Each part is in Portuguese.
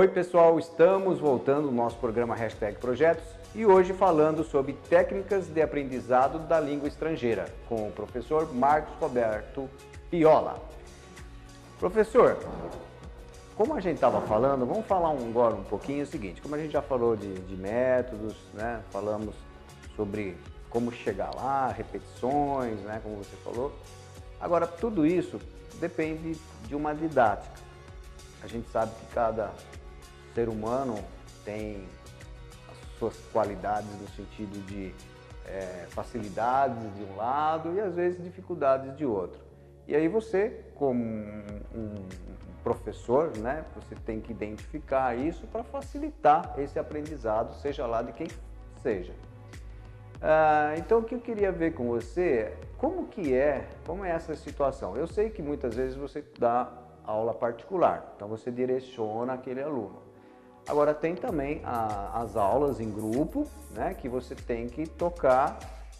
Oi pessoal, estamos voltando no nosso programa #Projetos e hoje falando sobre técnicas de aprendizado da língua estrangeira com o professor Marcos Roberto Piola. Professor, como a gente estava falando, vamos falar agora um pouquinho o seguinte, como a gente já falou de métodos, né? Falamos sobre como chegar lá, repetições, né? Como você falou. Agora, tudo isso depende de uma didática. A gente sabe que cada ser humano tem as suas qualidades no sentido de facilidades de um lado e às vezes dificuldades de outro. E aí você, como um professor, né, você tem que identificar isso para facilitar esse aprendizado, seja lá de quem seja. Então o que eu queria ver com você, como é essa situação? Eu sei que muitas vezes você dá aula particular, então você direciona aquele aluno. Agora tem também as aulas em grupo, né, que você tem que tocar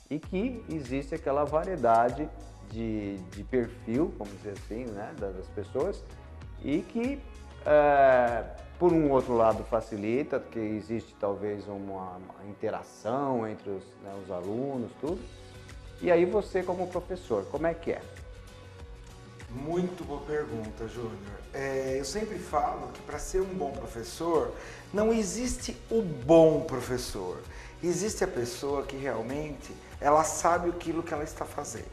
e que existe aquela variedade de perfil, vamos dizer assim, né, das pessoas e que por um outro lado facilita, porque existe talvez uma interação entre os alunos, tudo. E aí você como professor, como é que é? Muito boa pergunta, Júnior. Eu sempre falo que para ser um bom professor, não existe o bom professor. Existe a pessoa que realmente ela sabe aquilo que ela está fazendo.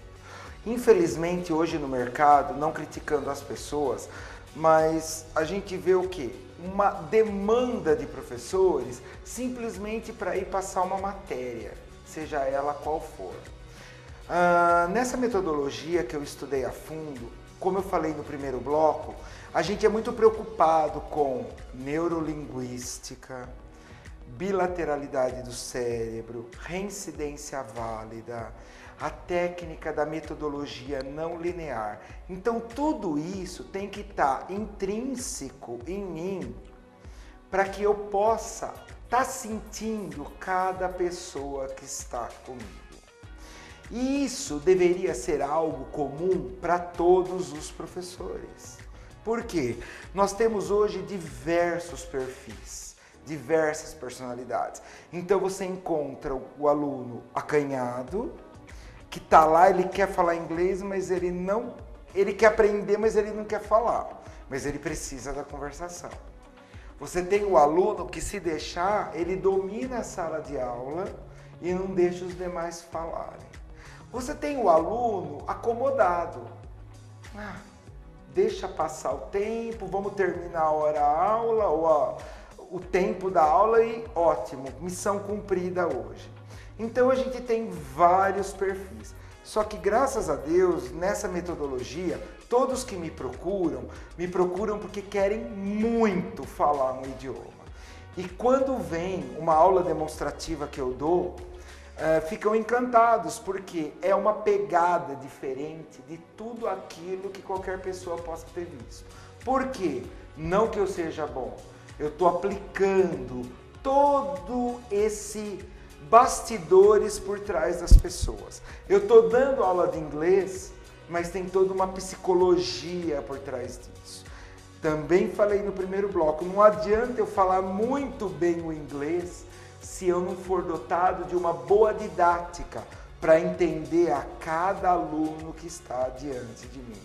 Infelizmente, hoje no mercado, não criticando as pessoas, mas a gente vê o quê? Uma demanda de professores simplesmente para ir passar uma matéria, seja ela qual for. Nessa metodologia que eu estudei a fundo, como eu falei no primeiro bloco, a gente é muito preocupado com neurolinguística, bilateralidade do cérebro, reincidência válida, a técnica da metodologia não linear. Então tudo isso tem que estar intrínseco em mim para que eu possa estar sentindo cada pessoa que está comigo. E isso deveria ser algo comum para todos os professores. Por quê? Nós temos hoje diversos perfis, diversas personalidades. Então você encontra o aluno acanhado, que está lá, ele quer falar inglês, mas ele quer aprender, mas ele não quer falar. Mas ele precisa da conversação. Você tem o aluno que, se deixar, ele domina a sala de aula e não deixa os demais falarem. Você tem o aluno acomodado. Deixa passar o tempo, vamos terminar a hora da aula, ou o tempo da aula e ótimo, missão cumprida hoje. Então a gente tem vários perfis. Só que graças a Deus, nessa metodologia, todos que me procuram porque querem muito falar um idioma. E quando vem uma aula demonstrativa que eu dou, ficam encantados, porque é uma pegada diferente de tudo aquilo que qualquer pessoa possa ter visto. Por quê? Não que eu seja bom, eu estou aplicando todo esse bastidores por trás das pessoas. Eu estou dando aula de inglês, mas tem toda uma psicologia por trás disso. Também falei no primeiro bloco, não adianta eu falar muito bem o inglês se eu não for dotado de uma boa didática para entender a cada aluno que está diante de mim.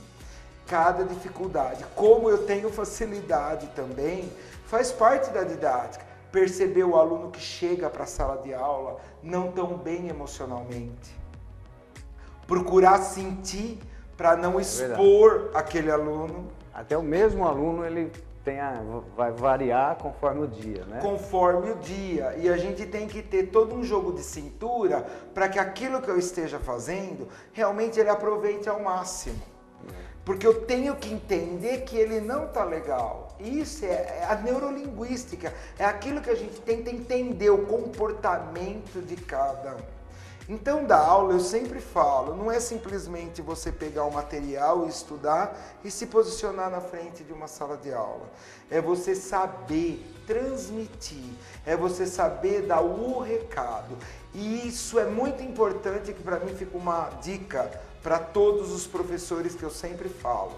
Cada dificuldade, como eu tenho facilidade também, faz parte da didática. Perceber o aluno que chega para a sala de aula não tão bem emocionalmente. Procurar sentir para não expor aquele aluno. Até o mesmo aluno, ele vai variar conforme o dia, né? Conforme o dia. E a gente tem que ter todo um jogo de cintura para que aquilo que eu esteja fazendo, realmente ele aproveite ao máximo. Porque eu tenho que entender que ele não está legal. Isso é a neurolinguística, é aquilo que a gente tenta entender, o comportamento de cada um. Então, da aula, eu sempre falo, não é simplesmente você pegar o material e estudar e se posicionar na frente de uma sala de aula. É você saber transmitir, é você saber dar o recado. E isso é muito importante, que para mim fica uma dica para todos os professores que eu sempre falo.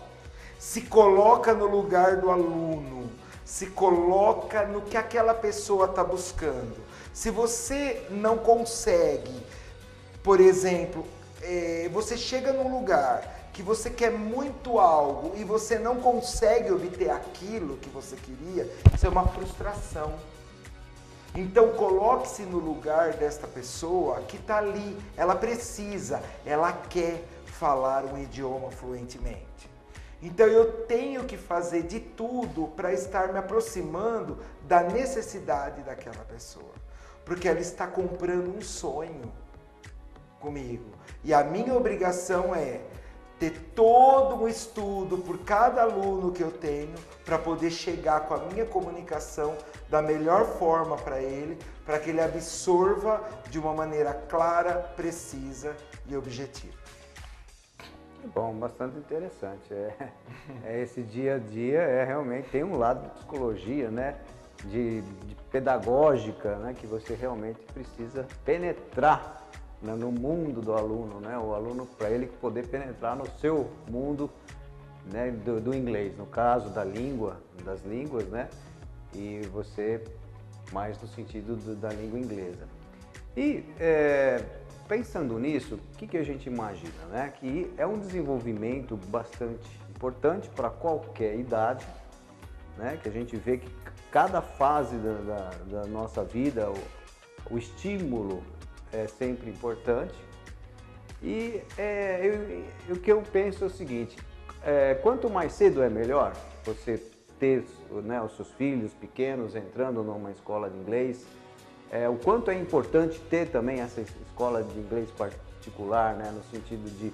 Se coloca no lugar do aluno, se coloca no que aquela pessoa está buscando. Se você não consegue, por exemplo, você chega num lugar que você quer muito algo e você não consegue obter aquilo que você queria, isso é uma frustração. Então coloque-se no lugar desta pessoa que está ali, ela precisa, ela quer falar um idioma fluentemente. Então eu tenho que fazer de tudo para estar me aproximando da necessidade daquela pessoa, porque ela está comprando um sonho comigo. E a minha obrigação é ter todo um estudo por cada aluno que eu tenho para poder chegar com a minha comunicação da melhor forma para ele, para que ele absorva de uma maneira clara, precisa e objetiva. Bom, bastante interessante. Esse dia a dia realmente tem um lado de psicologia, né? De pedagógica, né? Que você realmente precisa penetrar, né? No mundo do aluno, né? O aluno, para ele poder penetrar no seu mundo, né? Do inglês, no caso da língua, das línguas, né? E você mais no sentido da língua inglesa. E pensando nisso, o que a gente imagina, né? Que é um desenvolvimento bastante importante para qualquer idade, né? Que a gente vê que cada fase da nossa vida, o estímulo é sempre importante. E o que eu penso é o seguinte, quanto mais cedo é melhor você ter, né, os seus filhos pequenos entrando numa escola de inglês, o quanto é importante ter também essa escola de inglês particular, né, no sentido de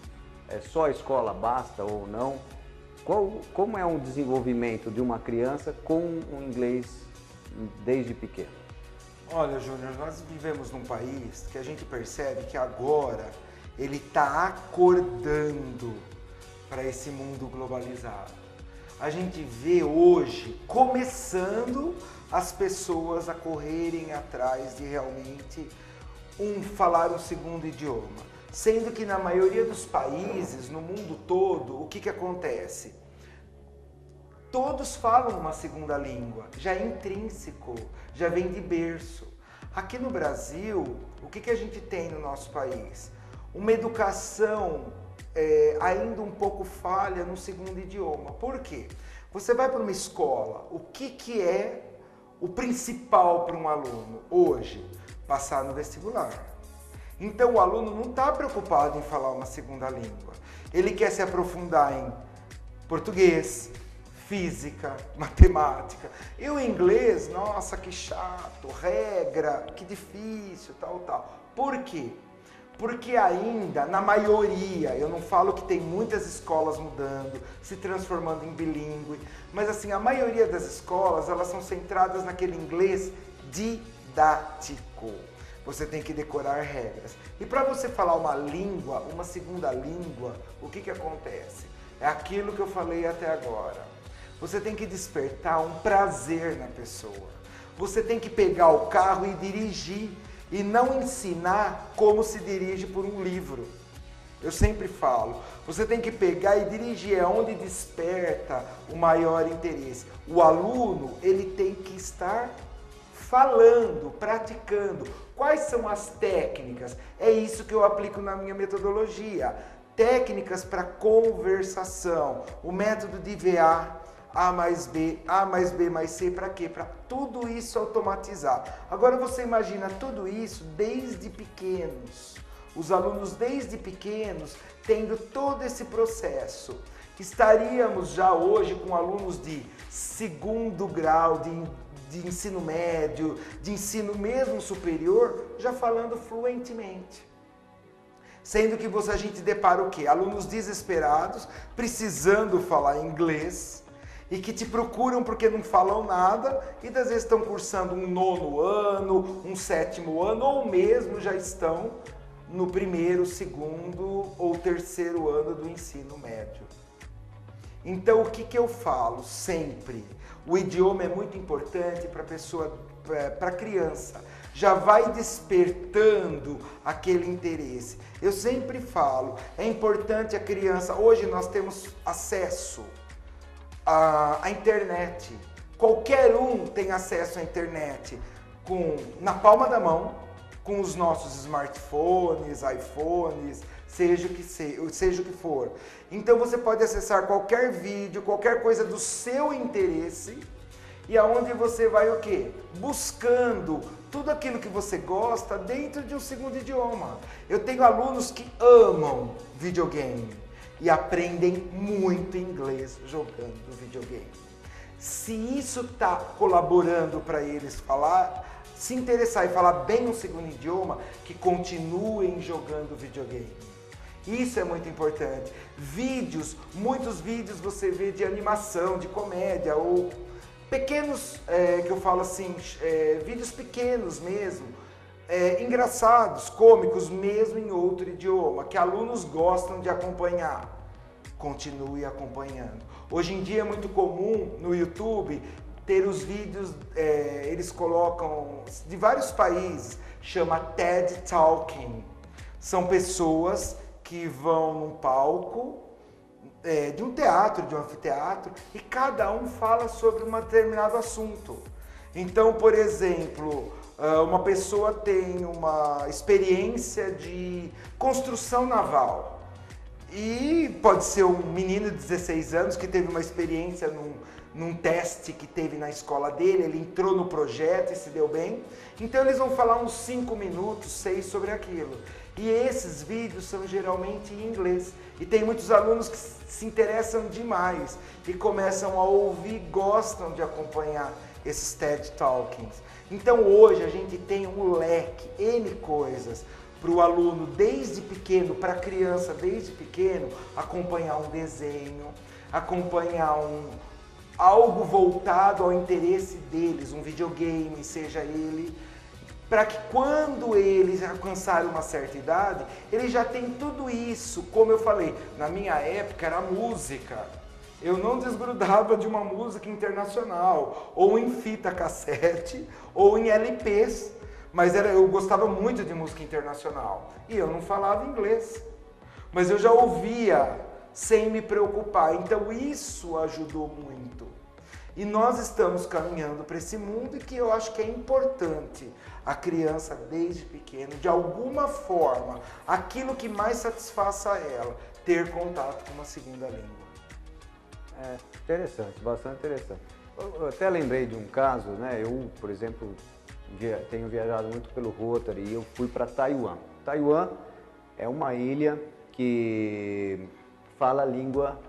só a escola basta ou não. Como é um desenvolvimento de uma criança com o inglês desde pequeno? Olha, Júnior, nós vivemos num país que a gente percebe que agora ele está acordando para esse mundo globalizado. A gente vê hoje começando as pessoas a correrem atrás de realmente falar um segundo idioma. Sendo que na maioria dos países, no mundo todo, o que acontece? Todos falam uma segunda língua, já é intrínseco, já vem de berço. Aqui no Brasil, o que a gente tem no nosso país? Uma educação ainda um pouco falha no segundo idioma. Por quê? Você vai para uma escola, o que é o principal para um aluno hoje? Passar no vestibular. Então o aluno não está preocupado em falar uma segunda língua. Ele quer se aprofundar em português, física, matemática. E o inglês, nossa, que chato, regra, que difícil, tal. Por quê? Porque ainda, na maioria, eu não falo que tem muitas escolas mudando, se transformando em bilíngue, mas assim, a maioria das escolas, elas são centradas naquele inglês didático. Você tem que decorar regras. E para você falar uma língua, uma segunda língua, o que acontece? É aquilo que eu falei até agora. Você tem que despertar um prazer na pessoa. Você tem que pegar o carro e dirigir e não ensinar como se dirige por um livro. Eu sempre falo, você tem que pegar e dirigir, é onde desperta o maior interesse. O aluno, ele tem que estar falando, praticando. Quais são as técnicas? É isso que eu aplico na minha metodologia. Técnicas para conversação, o método de IVA, A mais B, A mais B mais C, para quê? Para tudo isso automatizar. Agora você imagina tudo isso desde pequenos. Os alunos desde pequenos tendo todo esse processo. Estaríamos já hoje com alunos de segundo grau, de ensino médio, de ensino mesmo superior, já falando fluentemente. Sendo que a gente depara o quê? Alunos desesperados, precisando falar inglês, e que te procuram porque não falam nada, e às vezes estão cursando um 9º ano, um 7º ano, ou mesmo já estão no 1º, 2º ou 3º ano do ensino médio. Então o que eu falo sempre? O idioma é muito importante para a pessoa, para a criança. Já vai despertando aquele interesse. Eu sempre falo, é importante a criança, hoje nós temos acesso à internet. Qualquer um tem acesso à internet na palma da mão, com os nossos smartphones, iPhones, seja o que for. Então você pode acessar qualquer vídeo, qualquer coisa do seu interesse, e aonde você vai o quê? Buscando tudo aquilo que você gosta dentro de um segundo idioma. Eu tenho alunos que amam videogame e aprendem muito inglês jogando videogame. Se isso está colaborando para eles se interessar e falar bem um segundo idioma, que continuem jogando videogame. Isso é muito importante. Muitos vídeos você vê de animação, de comédia, ou pequenos, que eu falo assim, vídeos pequenos mesmo, engraçados, cômicos, mesmo em outro idioma, que alunos gostam de acompanhar. Continue acompanhando. Hoje em dia é muito comum no YouTube ter os vídeos, eles colocam de vários países, chama TED Talking. São pessoas que vão num palco de um teatro, de um anfiteatro, e cada um fala sobre um determinado assunto. Então, por exemplo, uma pessoa tem uma experiência de construção naval. E pode ser um menino de 16 anos que teve uma experiência num teste que teve na escola dele, ele entrou no projeto e se deu bem. Então eles vão falar uns 5 minutos, 6 sobre aquilo. E esses vídeos são geralmente em inglês. E tem muitos alunos que se interessam demais e começam a ouvir, gostam de acompanhar esses TED Talkings. Então hoje a gente tem um leque, N coisas, para o aluno desde pequeno, para a criança desde pequeno, acompanhar um desenho, acompanhar algo voltado ao interesse deles, um videogame, seja ele, para que quando eles alcançarem uma certa idade, eles já têm tudo isso. Como eu falei, na minha época era música. Eu não desgrudava de uma música internacional, ou em fita cassete, ou em LPs. Mas eu gostava muito de música internacional e eu não falava inglês, mas eu já ouvia sem me preocupar, então isso ajudou muito. E nós estamos caminhando para esse mundo que eu acho que é importante a criança desde pequeno, de alguma forma, aquilo que mais satisfaça ela, ter contato com uma segunda língua. Interessante, bastante interessante. Eu até lembrei de um caso, né? Eu, por exemplo, tenho viajado muito pelo Rotary e eu fui para Taiwan. Taiwan é uma ilha que fala a língua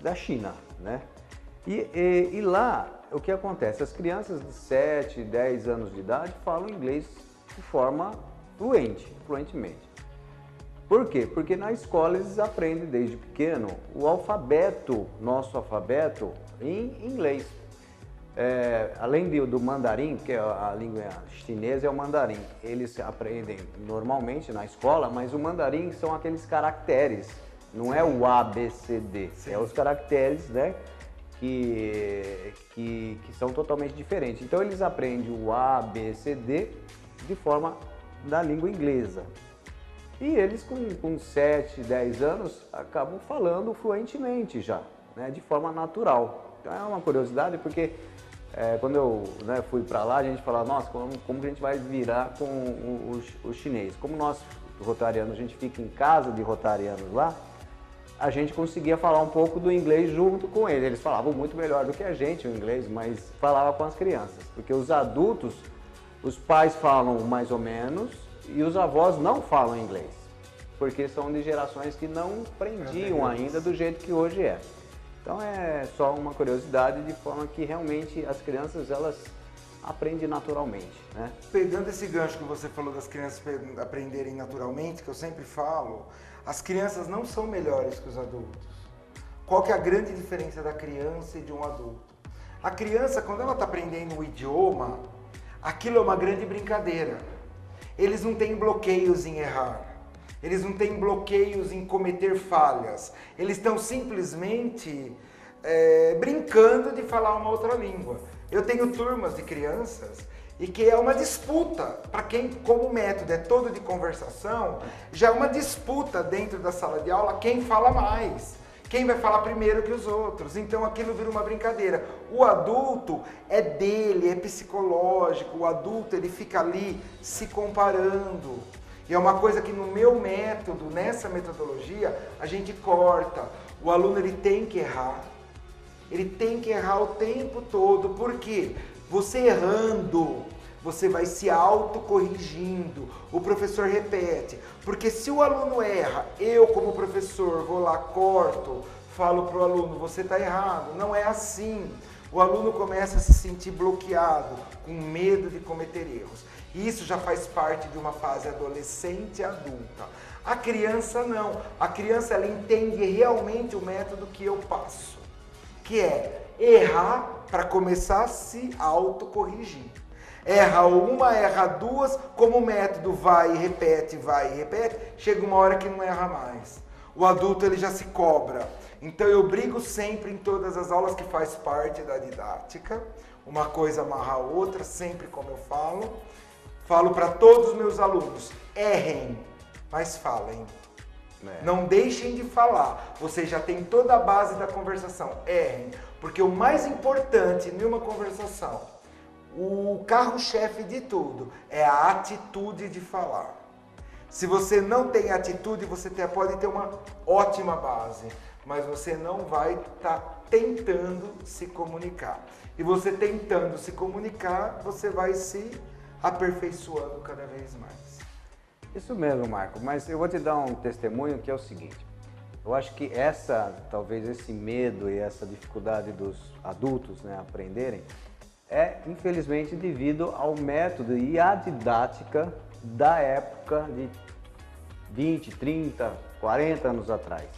da China, né? E lá, o que acontece? As crianças de 7, 10 anos de idade falam inglês de forma fluentemente. Por quê? Porque na escola eles aprendem desde pequeno o alfabeto, nosso alfabeto, em inglês. Além do mandarim, que a língua chinesa é o mandarim, eles aprendem normalmente na escola, mas o mandarim são aqueles caracteres, não é o A, B, C, D, é os caracteres, né, que são totalmente diferentes. Então eles aprendem o A, B, C, D de forma da língua inglesa. E eles com 7, 10 anos acabam falando fluentemente já, né, de forma natural. Então é uma curiosidade porque quando eu fui para lá, a gente falava, nossa, como que a gente vai virar com o chinês? Como nós, rotarianos, a gente fica em casa de rotarianos lá, a gente conseguia falar um pouco do inglês junto com eles. Eles falavam muito melhor do que a gente o inglês, mas falava com as crianças. Porque os adultos, os pais falam mais ou menos e os avós não falam inglês. Porque são de gerações que não aprendiam ainda do jeito que hoje é. Então é só uma curiosidade, de forma que realmente as crianças elas aprendem naturalmente, né? Pegando esse gancho que você falou das crianças aprenderem naturalmente, que eu sempre falo, as crianças não são melhores que os adultos. Qual que é a grande diferença da criança e de um adulto? A criança, quando ela está aprendendo um idioma, aquilo é uma grande brincadeira. Eles não têm bloqueios em errar. Eles não têm bloqueios em cometer falhas. Eles estão simplesmente brincando de falar uma outra língua. Eu tenho turmas de crianças e que é uma disputa. Para quem, como o método é todo de conversação, já é uma disputa dentro da sala de aula quem fala mais. Quem vai falar primeiro que os outros? Então aquilo vira uma brincadeira. O adulto é dele, é psicológico, o adulto ele fica ali se comparando. E é uma coisa que no meu método, nessa metodologia, a gente corta. O aluno ele tem que errar. Ele tem que errar o tempo todo. Por quê? Você errando, você vai se autocorrigindo. O professor repete. Porque se o aluno erra, eu como professor vou lá, corto, falo para o aluno, você está errado. Não é assim. O aluno começa a se sentir bloqueado, com medo de cometer erros. E isso já faz parte de uma fase adolescente e adulta. A criança não. A criança ela entende realmente o método que eu passo, que é errar para começar a se autocorrigir. Erra uma, erra duas, como o método vai e repete, chega uma hora que não erra mais. O adulto ele já se cobra. Então eu brigo sempre em todas as aulas, que faz parte da didática. Uma coisa amarra a outra, sempre como eu falo. Falo para todos os meus alunos, errem, mas falem. Não deixem de falar. Vocês já têm toda a base da conversação. Errem, porque o mais importante numa conversação, o carro-chefe de tudo, é a atitude de falar. Se você não tem atitude, você pode ter uma ótima base, mas você não vai estar tentando se comunicar. E você tentando se comunicar, você vai se aperfeiçoando cada vez mais. Isso mesmo, Marco, mas eu vou te dar um testemunho que é o seguinte. Eu acho que talvez esse medo e essa dificuldade dos adultos, né, aprenderem, é infelizmente devido ao método e à didática da época de 20, 30, 40 anos atrás.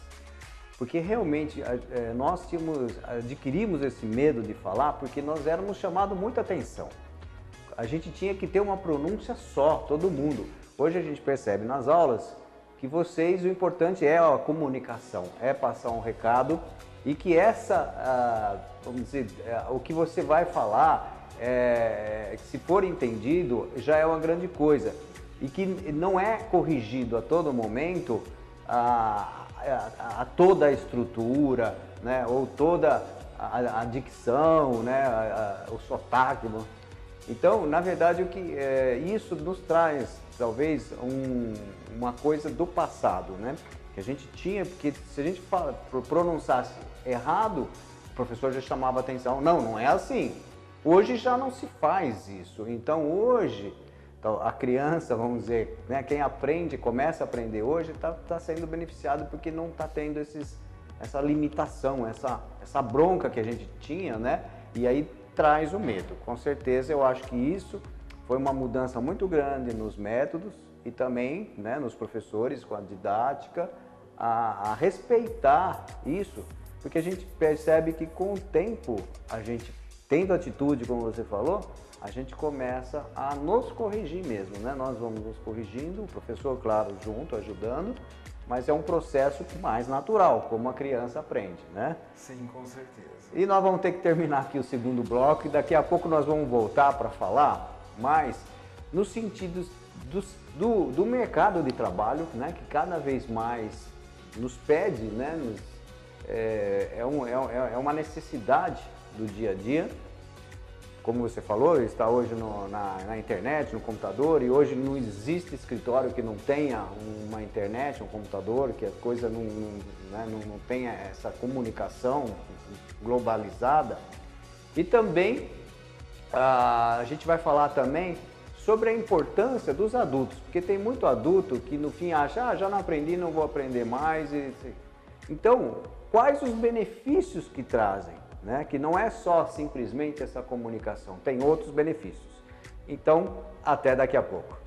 Porque realmente nós adquirimos esse medo de falar porque nós éramos chamados muita atenção. A gente tinha que ter uma pronúncia só, todo mundo. Hoje a gente percebe nas aulas que o importante é a comunicação, é passar um recado e que vamos dizer, o que você vai falar, se for entendido, já é uma grande coisa. E que não é corrigido a todo momento toda a estrutura, né, ou toda a dicção, né, o sotaque. Então, na verdade, isso nos traz, talvez, uma coisa do passado, né? Que a gente tinha, porque se a gente pronunciasse errado, o professor já chamava atenção. Não é assim. Hoje já não se faz isso. Então, hoje, a criança, vamos dizer, né, quem começa a aprender hoje, está sendo beneficiado porque não está tendo essa limitação, essa bronca que a gente tinha, né? E aí traz o medo. Com certeza eu acho que isso foi uma mudança muito grande nos métodos e também, né, nos professores com a didática, a respeitar isso, porque a gente percebe que com o tempo, a gente tendo atitude, como você falou, a gente começa a nos corrigir mesmo, né? Nós vamos nos corrigindo, o professor, claro, junto, ajudando, mas é um processo mais natural, como a criança aprende, né? Sim, com certeza. E nós vamos ter que terminar aqui o segundo bloco e daqui a pouco nós vamos voltar para falar mais no sentido do mercado de trabalho, né? Que cada vez mais nos pede, né? É uma necessidade do dia a dia. Como você falou, está hoje na internet, no computador, e hoje não existe escritório que não tenha uma internet, um computador, que a coisa não tenha essa comunicação globalizada. E também a gente vai falar também sobre a importância dos adultos, porque tem muito adulto que no fim acha, já não aprendi, não vou aprender mais. Então, quais os benefícios que trazem? Né? Que não é só simplesmente essa comunicação, tem outros benefícios. Então, até daqui a pouco.